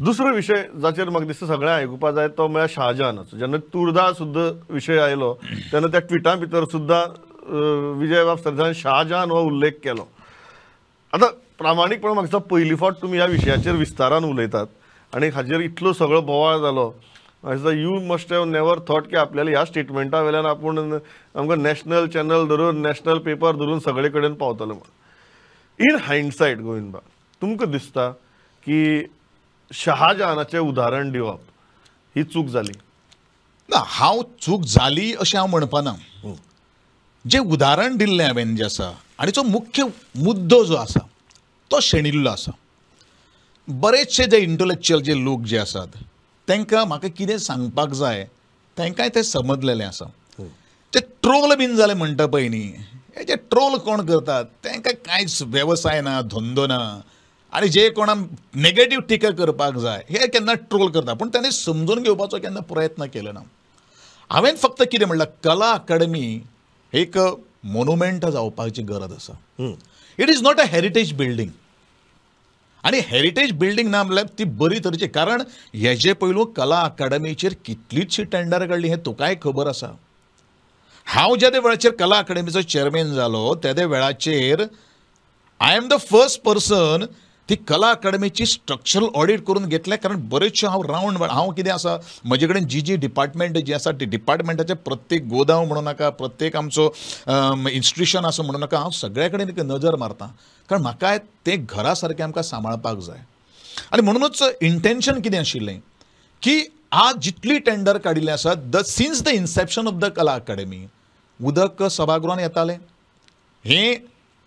दुसरो विशय जाचेर म्हाका दिसता सगळ्यांक आयकुपा जाय तो म्हळ्यार शाहजहानाचो. जेन्ना तुरदा सुद्दां विशय आयलो तेन्ना त्या ट्विटा भितर सुद्दां विजय बाब सरदेसायान शाहजहान हो उल्लेख केलो. आतां प्रामाणीकपणान म्हाका दिसता पयली फावट तुमी ह्या विशयाचेर विस्तारान उलयतात आनी हाचेर इतलो सगळो बोवाळ जालो. म्हाका दिसता you must have never thought की आपल्याला ह्या स्टेटमेंटा वयल्यान आपूण आमकां नॅशनल चॅनल धरून नॅशनल पेपर धरून सगळे कडेन पावतलो म्हण. इन हायंडसायट गोविंदबा तुमकां दिसता की शहाजहानाचें उदाहरण दिवप ही चूक जाली? ना, हांव चूक जाली अशें हांव म्हणपाना. जें उदाहरण दिल्लें हांवें जें आसा आनी जो मुख्य मुद्दो जो आसा तो शेणिल्लो आसा. बरेचशे जे इंटलेक्च्युअल जे लोक जे आसात तांकां म्हाका कितें सांगपाक जाय तांकांय तें समजलेलें आसा. जे ट्रोल बीन जाले म्हणटा पळय न्ही, हे जे ट्रोल कोण करतात तांकां कांयच वेवसाय ना, धंदो ना, आनी जे कोणाक नेगेटीव टिका करपाक जाय हे केन्ना ट्रोल करता. पूण ताणें समजून घेवपाचो केन्ना प्रयत्न केलो ना. हांवें फक्त कितें म्हणलां, कला अकादमी एक मोन्युमेंट जावपाची गरज आसा. It is not a heritage building. आनी हेरिटेज बिल्डींग ना म्हणल्यार ती बरी तरेची, कारण हेजे पयलू कला अकादमीचेर कितलींचशी टेंडर काडली हें तुकाय खबर आसा. हांव ज्या वेळाचेर कला अकादमीचो चेअरमॅन जालो त्या वेळाचेर I am the first person ती कला अकादमीची स्ट्रक्चरल ऑडिट करून घेतलें. कारण बरेचशे हांव कितें आसा, म्हजे कडेन जी डिपार्टमेंट जी आसा ती डिपार्टमेंटाचे प्रत्येक गोदांव म्हणू नाका, प्रत्येक आमचो इन्स्टिट्यूशन आसा म्हणू नाका, हांव सगळ्या कडेन एक नजर मारतां. कारण म्हाका तें घरा सारकें आमकां सांबाळपाक जाय. आनी म्हणूनच इंटेंशन कितें आशिल्लें की आज जितली टेंडर काडिल्ली आसा since the Inception of the कला अकादमी उदक सभागृहान येतालें. हें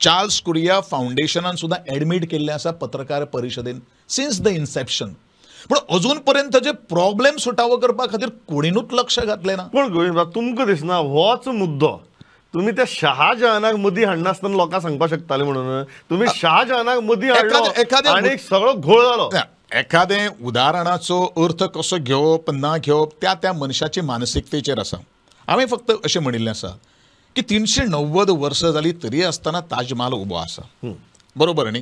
चार्ल्स कुरिया फाउंडेशनान सुद्दां एडमीट केल्लें आसा पत्रकार परिशदेन सिन्स द इन्सेप्शन. पूण अजून पर्यंत जे प्रॉब्लेम सुटावो करपा खातीर कोणीनूच लक्ष घातलें ना. पूण गोविंदबा तुमकां दिसना होच मुद्दो तुमी त्या शहाजहानाक मदीं हाडनासतना लोकांक सांगपाक शकताले म्हणून? तुमी शहाजहानाक मदीं हाडलो आनी सगळो घोळ जालो. एखादें उदाहरणाचो अर्थ कसो घेवप ना घेवप त्या मनशाचे मानसिकतेचेर आसा. हांवें फक्त अशें म्हणिल्लें आसा की 390 वर्सां जालीं तरी आसतना ताजमहाल उबो आसा. बरोबर न्ही?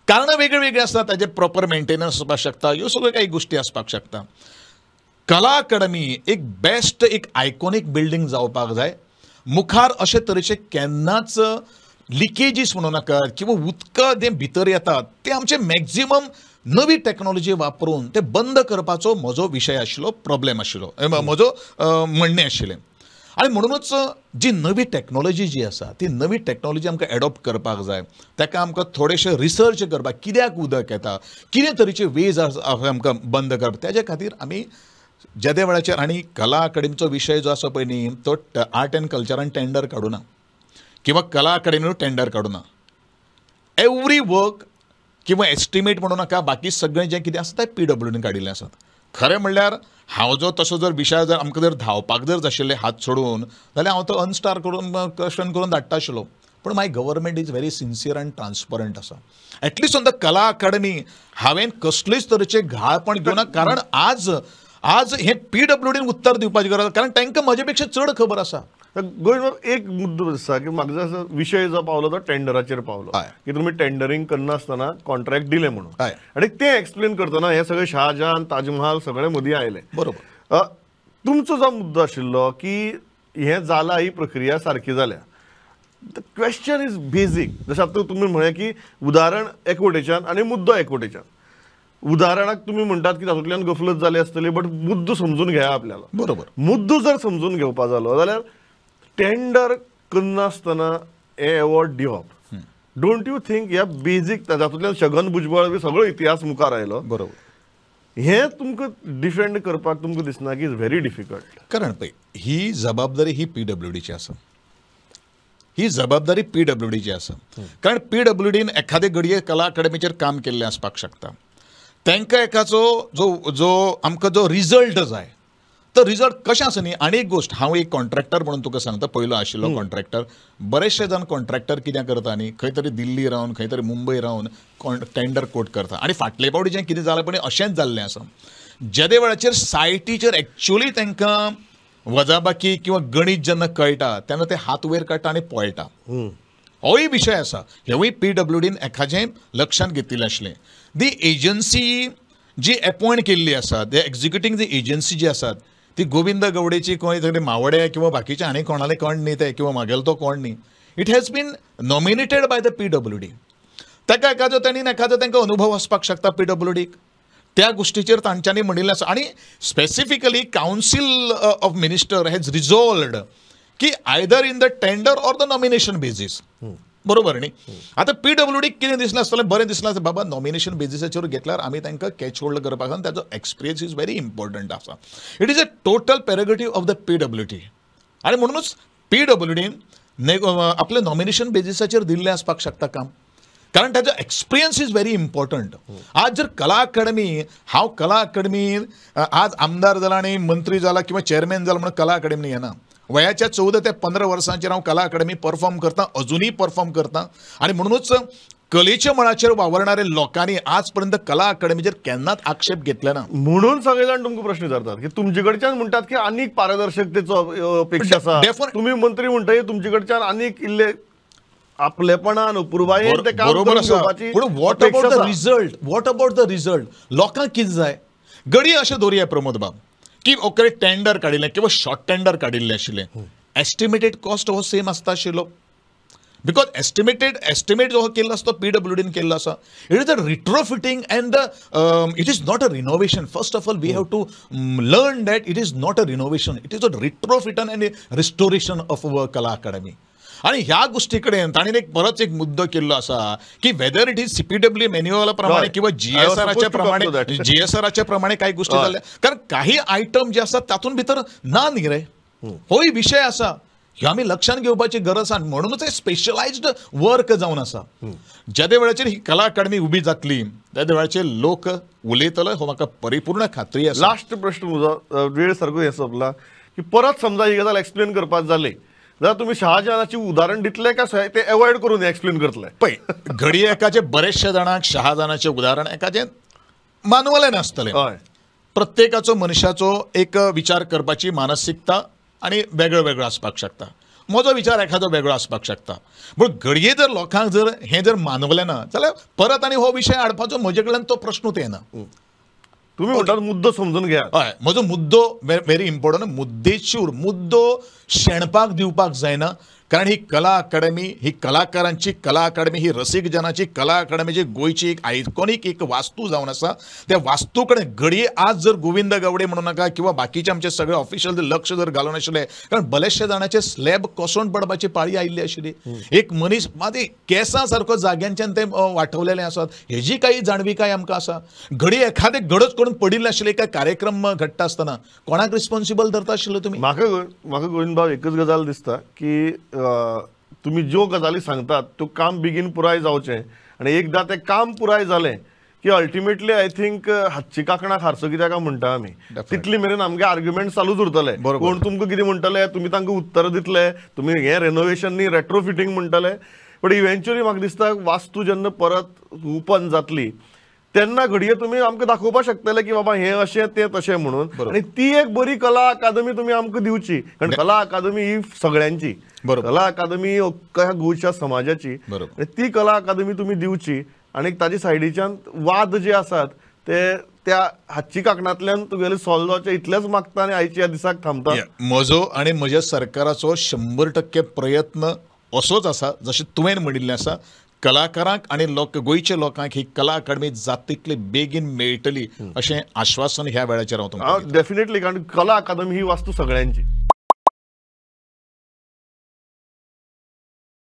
कारणां वेगळी वेगळी आसता, ताजे प्रॉपर मेंटेनन्स आसपाक शकता, ह्यो सगळ्यो काही गोश्टी आसपाक शकता. कला अकादमी एक बेस्ट एक आयकॉनीक बिल्डींग जावपाक जाय. मुखार अशे तरेचे केन्नाच लिकेजीस म्हणू नाका किंवा उदक जे भितर येतात ते आमचे मॅक्झिमम नवी टॅक्नॉलॉजी वापरून ते बंद करपाचो म्हजो विशय आशिल्लो, प्रॉब्लेम आशिल्लो, म्हजो म्हणणें आशिल्लें. आनी म्हणूनच जी नवी टॅक्नॉलॉजी जी आसा ती नवी टॅक्नॉलॉजी आमकां एडॉप्ट करपाक जाय. ताका आमकां थोडेशें रिसर्च करपाक, कित्याक उदक येता, कितें तरेचे वेज आमकां बंद करप, तेजे खातीर आमी ज्या वेळाचेर आनी कला अकादमीचो विशय जो आसा पळय न्ही तो आर्ट एंड कल्चरान टेंडर काडूं ना किंवा कला अकादमीन टेंडर काडूं ना. एवरी वर्क किंवा एस्टिमेट म्हणू नाका, बाकी सगळें जें कितें आसा तें PWDन काडिल्लें आसात. खरें म्हणल्यार हांव जो तसो जर विशय जर आमकां जर धांवपाक जर आशिल्लें हात सोडून जाल्यार हांव तो अनस्टार करून क्वेश्चन करून धाडटा आशिल्लो. पूण माय गव्हर्मेंट इज व्हेरी सिन्सियर आनी ट्रान्सपरंट आसा. एटलिस्ट ऑन द कला अकादमी हांवें कसलेच तरेचे घाळपण घेवना. कारण आज हे PWDन उत्तर दिवपाची गरज, कारण तांकां म्हजे पेक्षा चड खबर आसा. गोविंद एक मुद्दो आसा की म्हाका जसो विशय जो पावलो तो टेंडराचेर पावलो की तुमी टेंडरींग करनासतना कॉन्ट्रॅक्ट दिलें म्हणून, आनी तें एक्सप्लेन करतना हे सगळे शहाजहान ताजमहाल सगळे मदीं आयले. बरोबर. तुमचो जो मुद्दो आशिल्लो की हें जालां, ही प्रक्रिया सारकी जाल्या. The question is basic. जशें आतां तुमी म्हळें की उदाहरण एकवटेच्यान आनी मुद्दो एकवटेच्यान. उदाहरणाक तुम्ही म्हणटात की तातूंतल्यान गफलत जाली आसतली, बट मुद्दो समजून घेया आपल्याला. बरोबर. मुद्दो जर समजून घेवपा जालो जाल्यार टेंडर करनासतना हे अवॉर्ड दिवप, डोंट यू थिंक ह्या बेजीक तातूंतल्यान छगन भुजबळ बी सगळो इतिहास मुखार आयलो. बरोबर. हे तुमकां डिफेंड करपाक तुमकां दिसना की इज व्हेरी डिफिकल्ट? कारण पळय, ही जबाबदारी ही PWDची आसा. ही जबाबदारी PWDची आसा. कारण PWDन एखादे घडये कला अकादमीचेर काम केल्लें आसपाक शकता. तांकां एकाचो जो आमकां जो रिजल्ट जाय तो रिजल्ट कशें आसा न्ही. आनी एक गोश्ट, हांव एक कॉन्ट्रॅक्टर म्हणून तुका सांगता, पयलो आशिल्लो कॉन्ट्रॅक्टर. बरेचशे जाण कॉन्ट्रॅक्टर कितें करता न्ही, खंय तरी दिल्ली रावन खंय तरी मुंबय रावन टेंडर कोट करता. आनी फाटले फावटी जें कितें जालें पळय अशेंच जाल्लें आसा. ज्या वेळाचेर सायटीचेर एक्चुअली तांकां वजाबाकी किंवा गणीत जेन्ना कळटा तेन्ना ते हात वयर काडटा आनी पळटा. होय विशय आसा. हेवूय PWDन एखादें लक्षांत घेतिल्लें आसलें. दी एजन्सी जी अपॉइंट केल्ली आसा ते एक्झिक्युटींग जी एजन्सी जी आसात ती गोविंद गवडेची कोण तरी मावडे किंवा बाकीचे आनी कोणाले कोण न्ही ते किंवा म्हागेलो तो कोण न्ही it has been nominated by the PWD ताका एखादो तांकां अनुभव आसपाक शकता PWDक त्या गोष्टीचेर तांच्यांनी म्हणिल्लें आसा आनी specifically council of minister has resolved की either in the tender or the nomination basis बरोबर न्ही आतां PWDक कितें दिसलें आसतलें बरें दिसलें आसता बाबा नॉमिनेशन बेजिसाचेर घेतल्यार आमी तांकां कॅच होल्ड करपाक आनी ताजो एक्सपिरियन्स इज व्हेरी इम्पॉर्टंट आसा it is a total prerogative of the PWD आनी म्हणूनच PWDन आपलें नॉमिनेशन बेजिसाचेर दिल्लें आसपाक शकता काम कारण ताजो एक्सपिरियन्स इज व्हेरी इम्पॉर्टंट आज जर कला अकादमी हांव कला अकादमी आज आमदार जाला आनी मंत्री जाला किंवा चेअरमॅन जाला म्हणून कला अकादमी येना वयाच्या 14 ते 15 वर्सांचेर हांव कला अकादमी परफॉर्म करता अजुनूय परफॉर्म करता आनी म्हणूनच कलेच्या मळाचेर वावरणारे लोकांनी आज पर्यंत कला अकादमीचेर केन्नाच आक्षेप घेतले ना म्हणून सगळे जाण तुमकां प्रश्न विचारतात की तुमचे कडच्यान म्हणटात की आनीक पारदर्शकतेचो अपेक्षा आसा तुम्ही मंत्री म्हणटा तुमचे कडच्यान आनीक इल्ले आपलेपणान पुरवायेन ते काम बरोबर आसा घेवपाची पूण वॉट अबाउट द रिझल्ट लोकांक कितें जाय घडी अशें धरुया प्रमोद बाब की ओके टेंडर काडिल्लें किंवा शॉर्ट टेंडर काडिल्लें आशिल्लें एस्टिमेटेड कॉस्ट हो सेम आसता आशिल्लो बिकॉज एस्टिमेट जो केल्लो आसा तो PWDन केल्लो आसा it is a retrofitting and it is not a renovation first of all we have to learn that it is not a renovation it is a retrofitting and restoration of our Kala Akademi आणि ह्या गोष्टी कडेन ताणें परत एक मुद्दो केल्लो आसा की वेदर इट इज CPW मॅन्युअला प्रमाणे किंवा GSRच्या प्रमाणे काही गोष्टी जाल्ल्या कारण काही आयटम जे आसात तातूंत भितर ना न्ही रे होय विशय आसा ह्यो आमी लक्षांत घेवपाची गरज आसा म्हणूनच हे स्पेशलायज्ड वर्क जावन आसा ज्या वेळाचेर ही कला अकादमी उबी जातली त्या वेळाचेर लोक उलयतलो हो म्हाका परिपूर्ण खात्री आसा लास्ट प्रश्न म्हजो वेळ सारको हे सोंपला की परत समजा ही गजाल एक्सप्लेन करपाक जाली जाल्यार तुम्ही शहाजहानाची उदाहरण दितले का ते अवॉइड करून एक्सप्लेन करतले पळय घडी एकाचे बरेचशे जाणांक शहाजहानाचें उदाहरण एकाचें मानवलें नासतलें प्रत्येकाचो मनशाचो एक विचार करपाची मानसिकता आनी वेगळो वेगळो आसपाक शकता म्हजो विचार एखादो वेगळो आसपाक शकता पूण घडये जर लोकांक जर हें जर मानवलें ना जाल्यार परत आनी हो विशय हाडपाचो म्हजे कडल्यान तो प्रश्नूच येना तुम्ही म्हणटात मुद्दो समजून घ्या हय म्हजो मुद्दो व्हेरी इम्पॉर्टंट मुद्देसूर मुद्दो शेणपाक दिवपाक जायना कारण ही कला अकादमी ही कलाकारांची कला अकादमी ही रसीक जनाची कला अकादमीची गोंयची एक आयकॉनिक एक वास्तू जावन आसा त्या वास्तू कडेन घडये आज जर गोविंद गावडे म्हणू नाका किंवा बाकीचे आमचे सगळे ऑफिशियल लक्ष जर घालून आशिल्ले कारण बरेचशे जाणांचे स्लॅब कोसळून पडपाची पाळी आयिल्ली आशिल्ली एक मनीस माती केसां सारको जाग्यांच्यान ते वाठवलेले आसात हेजी काही जाणविकाय आमकां आसा घडी एखादे गडच करून पडिल्ले आशिल्ले काय कार्यक्रम घडटा आसतना कोणाक रिस्पॉन्सिबल धरता आशिल्लो तुमी म्हाका गोविंद भाव एकच गजाल दिसता की तुम्ही ज्यो गजाली सांगतात तो काम बेगीन पुराय जावचें आणि एकदा ते काम पुराय जालें की अल्टिमेटली आय थिंक हातची कांकणां खारचो कित्याक म्हणटा आमी तितली मेरेन आमगे आर्ग्युमेंट चालूच उरतले कोण तुमकां कितें म्हणटले तुमी तांकां उत्तर दितले तुमी हें रेनोवेशन न्ही रेट्रोफिटींग म्हणटले बट इव्हेंच्युअली म्हाका दिसता वास्तू जेन्ना परत ओपन जातली तेन्ना घडये तुम्ही आमकां दाखोवपाक शकतले की बाबा हे अशें तें तशें म्हणून आणि ती एक बरी कला अकादमी तुम्ही आमकां दिवची कारण कला अकादमी ही सगळ्यांची कला अकादमी अख्ख्या गोंयच्या समाजाची आणि ती कला अकादमी तुम्ही दिवची आणि ताजी सायडीच्यान वाद जे आसात ते त्या हातची काकणांतल्यान तुगेले सॉल्व जावचे इतलेंच मागता आनी आयच्या दिसाक थांबता म्हजो आनी म्हज्या सरकाराचो 100% प्रयत्न असोच आसा जशें तुवें म्हणिल्लें आसा कलाकारांक आणि गोंयच्या लोकांक ही कला अकादमी जाता तितली बेगीन मेळटली अशें आश्वासन ह्या वेळाचेर हांव तुमकां डेफिनेटली कारण कला अकादमी ही वास्तू सगळ्यांची